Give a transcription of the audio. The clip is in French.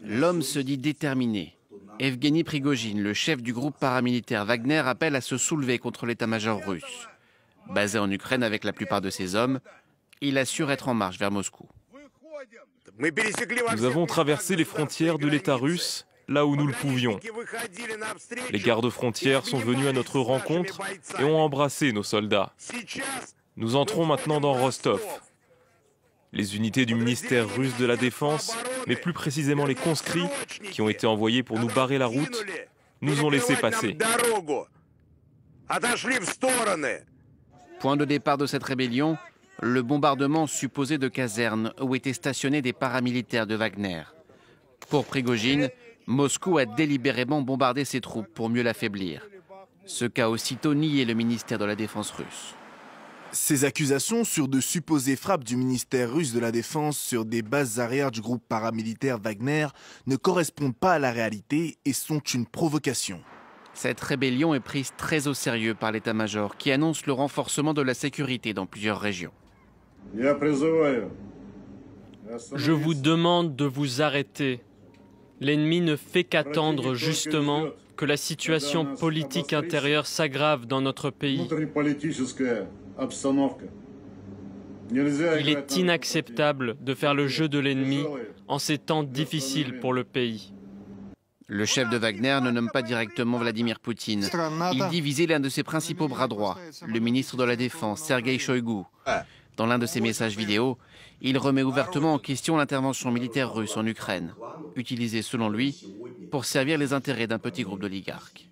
L'homme se dit déterminé. Evgeny Prigojine, le chef du groupe paramilitaire Wagner, appelle à se soulever contre l'état-major russe. Basé en Ukraine avec la plupart de ses hommes, il assure être en marche vers Moscou. Nous avons traversé les frontières de l'État russe là où nous le pouvions. Les gardes-frontières sont venus à notre rencontre et ont embrassé nos soldats. Nous entrons maintenant dans Rostov. Les unités du ministère russe de la Défense, mais plus précisément les conscrits qui ont été envoyés pour nous barrer la route, nous ont laissé passer. Point de départ de cette rébellion, le bombardement supposé de casernes où étaient stationnés des paramilitaires de Wagner. Pour Prigojine, Moscou a délibérément bombardé ses troupes pour mieux l'affaiblir. Ce qu'a aussitôt nié le ministère de la Défense russe. Ces accusations sur de supposées frappes du ministère russe de la Défense sur des bases arrières du groupe paramilitaire Wagner ne correspondent pas à la réalité et sont une provocation. Cette rébellion est prise très au sérieux par l'état-major qui annonce le renforcement de la sécurité dans plusieurs régions. Je vous demande de vous arrêter. L'ennemi ne fait qu'attendre justement que la situation politique intérieure s'aggrave dans notre pays. Il est inacceptable de faire le jeu de l'ennemi en ces temps difficiles pour le pays. Le chef de Wagner ne nomme pas directement Vladimir Poutine. Il dit viser l'un de ses principaux bras droits, le ministre de la Défense, Sergueï Shoïgu. Dans l'un de ses messages vidéo, il remet ouvertement en question l'intervention militaire russe en Ukraine, utilisée selon lui pour servir les intérêts d'un petit groupe d'oligarques.